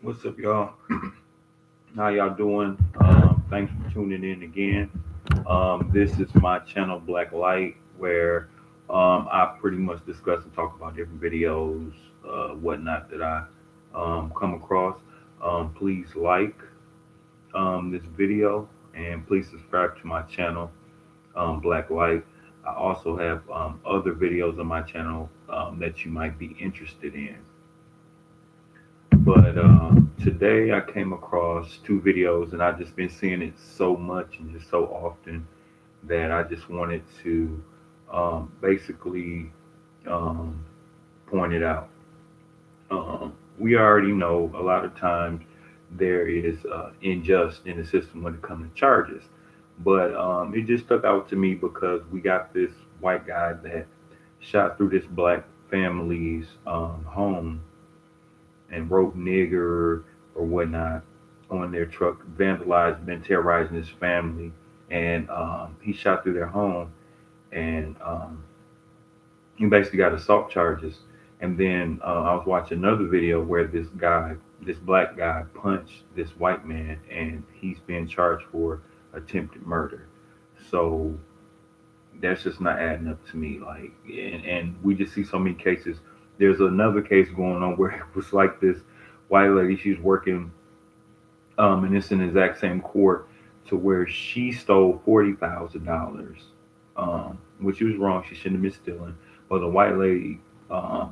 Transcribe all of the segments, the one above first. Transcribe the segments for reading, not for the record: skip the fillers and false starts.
What's up, y'all? How y'all doing? Thanks for tuning in again. This is my channel, Black Light, where I pretty much discuss and talk about different videos, whatnot that I come across. Please like this video and please subscribe to my channel, Black Light. I also have other videos on my channel that you might be interested in. But today I came across two videos, and I've just been seeing it so much and just so often that I just wanted to basically um, point it out. We already know a lot of times there is unjust in the system when it comes to charges, but it just stuck out to me because we got this white guy that shot through this black family's home and wrote nigger or whatnot on their truck, vandalized, been terrorizing his family, and he shot through their home, and he basically got assault charges. And then I was watching another video where this guy, this black guy, punched this white man, and he's being charged for attempted murder. So that's just not adding up to me. Like, and we just see so many cases. There's another case going on where it was like this white lady. She's working, and it's in the exact same court to where she stole $40,000, which was wrong. She shouldn't have been stealing. But the white lady,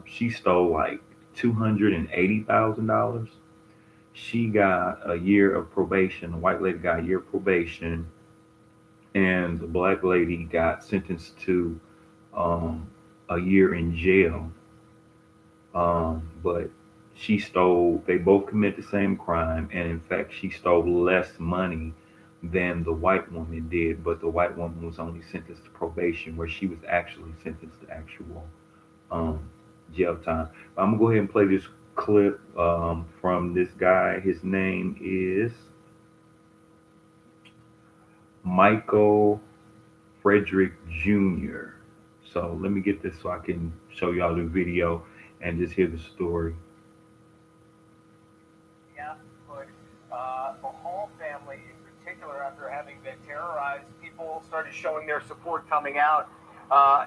she stole like $280,000. She got a year of probation. The white lady got a year of probation, and the black lady got sentenced to um, a year in jail. But she stole, they both committed the same crime, and in fact, she stole less money than the white woman did, but the white woman was only sentenced to probation, where she was actually sentenced to actual um, jail time. I'm gonna go ahead and play this clip from this guy. His name is Michael Frederick Jr. So let me get this so I can show y'all the video and just hear the story. Yeah, but the Hall family in particular, after having been terrorized, people started showing their support, coming out,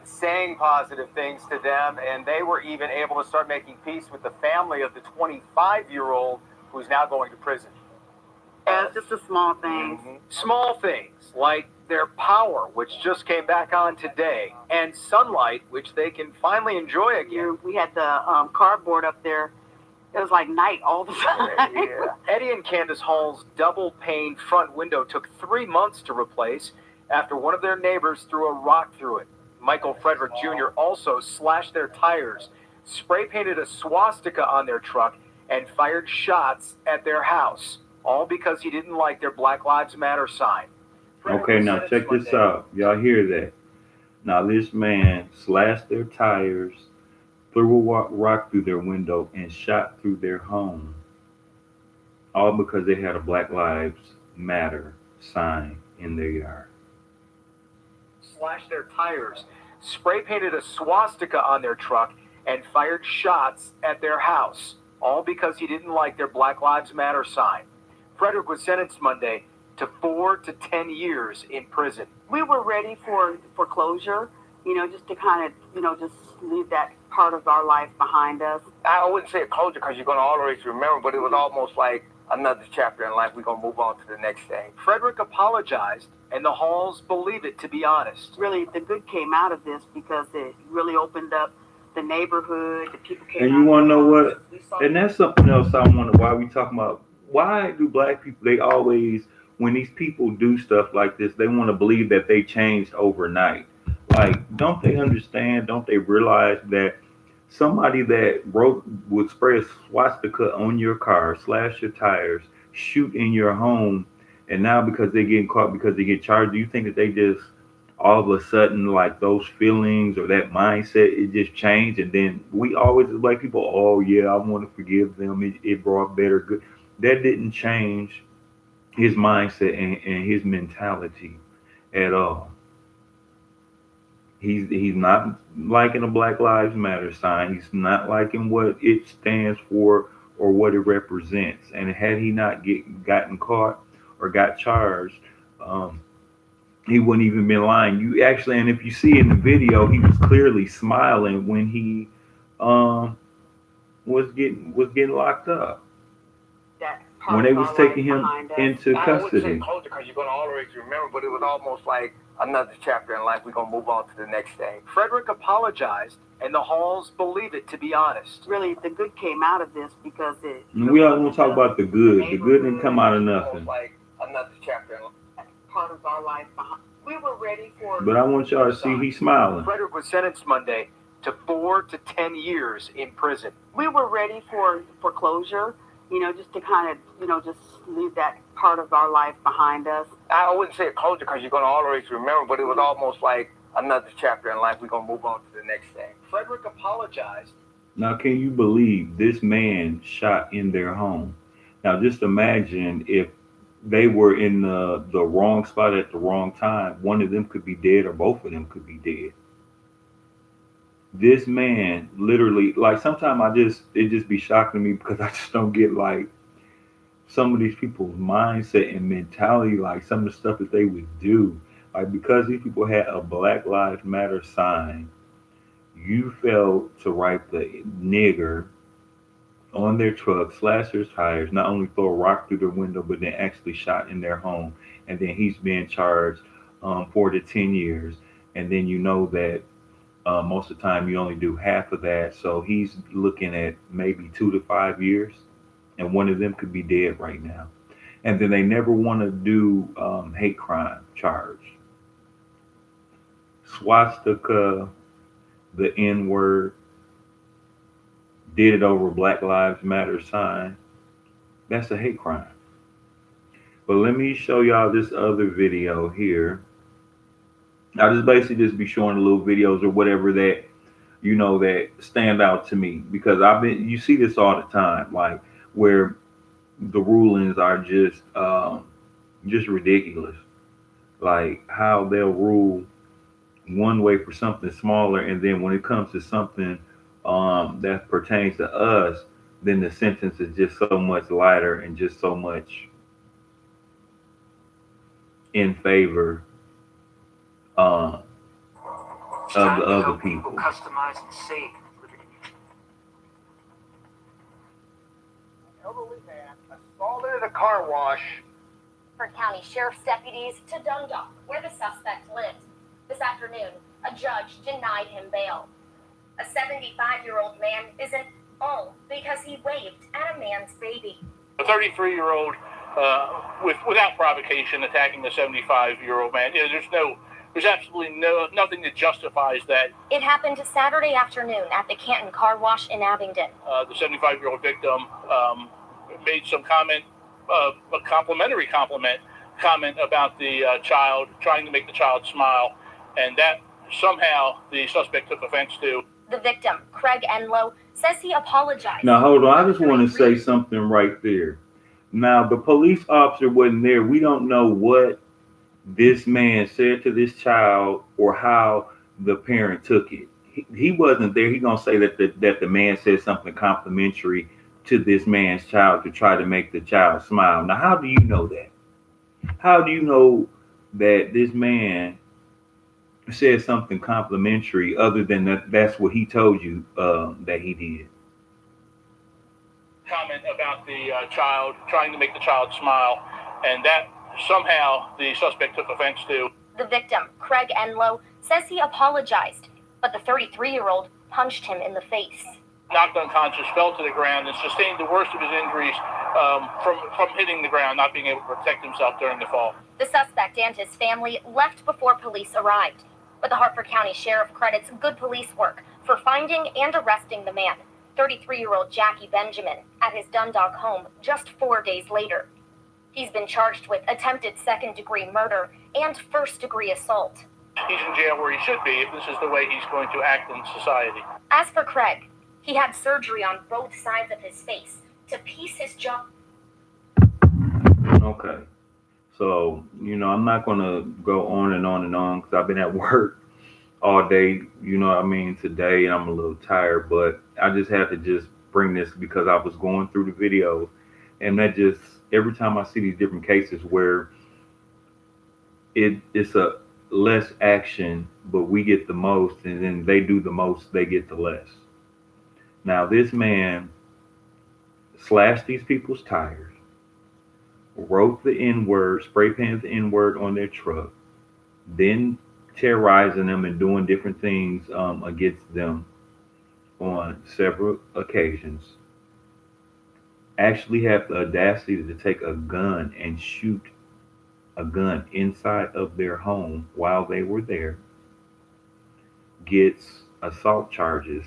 saying positive things to them, and they were even able to start making peace with the family of the 25-year-old who's now going to prison. Yeah, it's just the small things. Small things like their power, which just came back on today, and sunlight, which they can finally enjoy again. We had the cardboard up there. It was like night all the time. Yeah. Eddie and Candace Hall's double-pane front window took 3 months to replace after one of their neighbors threw a rock through it. Michael Frederick Jr. also slashed their tires, spray-painted a swastika on their truck, and fired shots at their house, all because he didn't like their Black Lives Matter sign. Okay, now check this out. Y'all hear that? Now this man slashed their tires, threw a rock through their window, and shot through their home, all because they had a Black Lives Matter sign in their yard. Slashed their tires, spray painted a swastika on their truck, and fired shots at their house, all because he didn't like their Black Lives Matter sign. Frederick was sentenced Monday to 4 to 10 years in prison. We were ready for closure, just to kind of, just leave that part of our life behind us. I wouldn't say a closure because you're going to always remember, but it was almost like another chapter in life. We're going to move on to the next thing. Frederick apologized, and the Halls believe it to be honest. Really, the good came out of this because it really opened up the neighborhood. The people came And out. you want to know what? And that's something else I wonder why we talking about. Why do black people, they always, when these people do stuff like this, they want to believe that they changed overnight. Like, don't they understand? Don't they realize that somebody that wrote would spray a swastika on your car, slash your tires, shoot in your home, and now because they're getting caught, because they get charged, do you think that they just all of a sudden, like, those feelings or that mindset, it just changed? And then we always, as black people, oh yeah, I want to forgive them, it brought better good. That didn't change his mindset and his mentality at all. He's not liking a Black Lives Matter sign. He's not liking what it stands for or what it represents. And had he not gotten caught or got charged, um, he wouldn't even been lying. You actually, and if you see in the video, he was clearly smiling when he um, was getting locked up, That when part they of was our life taking him behind us. into I wouldn't say custody. closure because you're going to always remember, but it was almost like another chapter in life. We're going to move on to the next thing. Frederick apologized, and the Halls believe it to be honest. Really, the good came out of this because it. And we all want to talk about the good. The good didn't come out of Almost nothing. like another chapter in life. Part of our life behind. We were ready for. But I want y'all to see he's smiling. Frederick was sentenced Monday to 4 to 10 years in prison. We were ready for closure. Just to kind of, just leave that part of our life behind us. I wouldn't say closure because you're going to always remember, but it was almost like another chapter in life. We're going to move on to the next thing. Frederick apologized. Now, can you believe this man shot in their home? Now, just imagine if they were in the wrong spot at the wrong time. One of them could be dead, or both of them could be dead. This man literally, like, sometimes it just be shocking to me because I just don't get, like, some of these people's mindset and mentality, like some of the stuff that they would do. Like, because these people had a Black Lives Matter sign, you failed to write the nigger on their truck, slash their tires, not only throw a rock through their window, but then actually shot in their home. And then he's being charged 4 to 10 years. And then you know that most of the time you only do half of that. So he's looking at maybe 2 to 5 years. And one of them could be dead right now. And then they never want to do hate crime charge. Swastika, the N word, did it over Black Lives Matter sign. That's a hate crime. But let me show y'all this other video here. I'll just basically just be showing the little videos or whatever that that stand out to me, because you see this all the time, like where the rulings are just ridiculous. Like how they'll rule one way for something smaller, and then when it comes to something that pertains to us, then the sentence is just so much lighter and just so much in favor of the other people. Customize and save liberty. Elderly man assaulted at a car wash. Hartford County Sheriff's deputies to Dundalk, where the suspect lived. This afternoon, a judge denied him bail. A 75-year-old man isn't home because he waved at a man's baby. A 33-year-old without provocation attacking a 75-year-old man. There's absolutely nothing that justifies that. It happened Saturday afternoon at the Canton Car Wash in Abingdon. The 75-year-old victim made some comment, a complimentary comment about the child, trying to make the child smile, and that somehow the suspect took offense to. The victim, Craig Enlow, says he apologized. Now, hold on. I just want to say something right there. Now, the police officer wasn't there. We don't know what this man said to this child or how the parent took it. He wasn't there. He's going to say that the man said something complimentary to this man's child to try to make the child smile. Now, how do you know that? How do you know that this man said something complimentary other than that's what he told you that he did? Comment about the child, trying to make the child smile, and that somehow the suspect took offense to. The victim, Craig Enlow, says he apologized, but the 33-year-old punched him in the face. Knocked unconscious, fell to the ground, and sustained the worst of his injuries from hitting the ground, not being able to protect himself during the fall. The suspect and his family left before police arrived, but the Hartford County Sheriff credits good police work for finding and arresting the man, 33-year-old Jackie Benjamin, at his Dundalk home just 4 days later. He's been charged with attempted second-degree murder and first-degree assault. He's in jail where he should be if this is the way he's going to act in society. As for Craig, he had surgery on both sides of his face to piece his jaw. Okay. So, I'm not going to go on and on and on because I've been at work all day, today, and I'm a little tired, but I just have to just bring this because I was going through the videos, and that just every time I see these different cases where it's a less action, but we get the most, and then they do the most, they get the less. Now this man slashed these people's tires, wrote the N word, spray painted the N word on their truck, then terrorizing them and doing different things against them on several occasions. Actually, have the audacity to take a gun and shoot a gun inside of their home while they were there, gets assault charges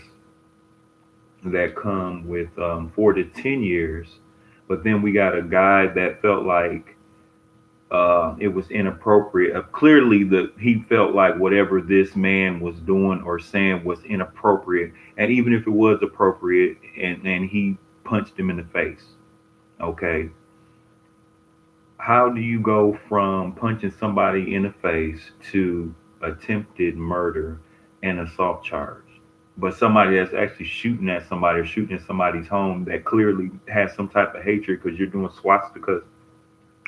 that come with 4 to 10 years. But then we got a guy that felt like it was inappropriate. Clearly, he felt like whatever this man was doing or saying was inappropriate, and even if it was appropriate, and he punched him in the face. Okay, how do you go from punching somebody in the face to attempted murder and assault charge? But somebody that's actually shooting at somebody or shooting at somebody's home that clearly has some type of hatred because you're doing swastikas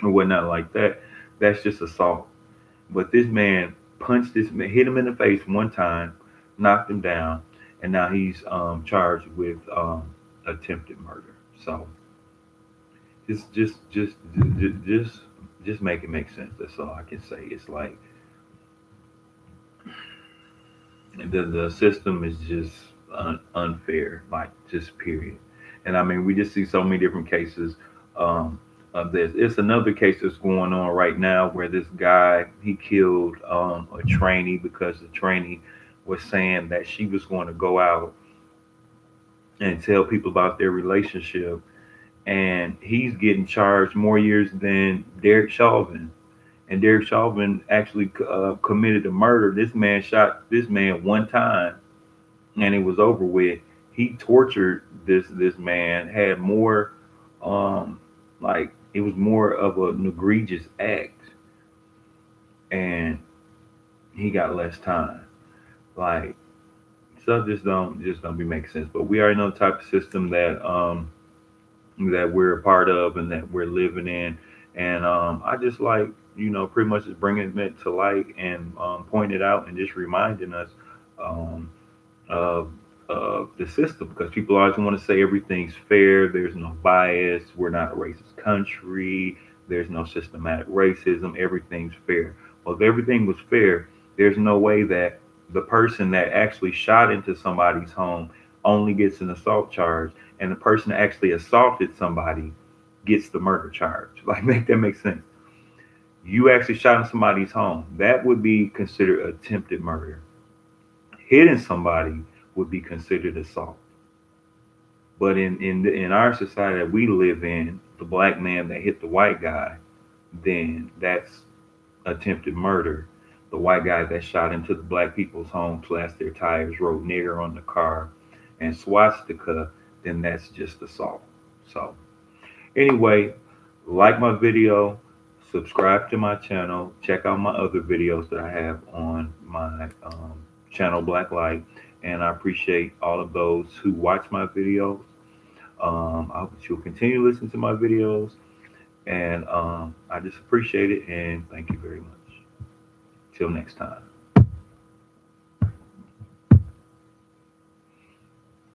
or whatnot like that, that's just assault. But this man punched this man, hit him in the face one time, knocked him down, and now he's charged with attempted murder. So just just make it make sense. That's all I can say. It's like the system is just unfair, like just period. And I mean, we just see so many different cases of this. It's another case that's going on right now where this guy he killed a trainee because the trainee was saying that she was going to go out and tell people about their relationship, and he's getting charged more years than Derek Chauvin. And Derek Chauvin actually committed a murder. This man shot this man one time, and it was over with. He tortured this man. Had more, like it was more of an egregious act, and he got less time. Like stuff just don't be making sense. But we already know the type of system that we're a part of and that we're living in. And I just like, pretty much just bringing it to light and pointing it out and just reminding us um, of, of the system because people always want to say everything's fair, there's no bias, we're not a racist country, there's no systematic racism, everything's fair. Well, if everything was fair, there's no way that the person that actually shot into somebody's home only gets an assault charge and the person that actually assaulted somebody gets the murder charge. Like, make that make sense? You actually shot in somebody's home. That would be considered attempted murder. Hitting somebody would be considered assault. But in our society that we live in, the black man that hit the white guy, then that's attempted murder. The white guy that shot into the black people's home, slashed their tires, wrote nigger on the car, and swastika, then that's just assault. So anyway, like my video, subscribe to my channel, check out my other videos that I have on my channel Black Light, and I appreciate all of those who watch my videos. I hope that you'll continue to listen to my videos, and I just appreciate it and thank you very much. Till next time.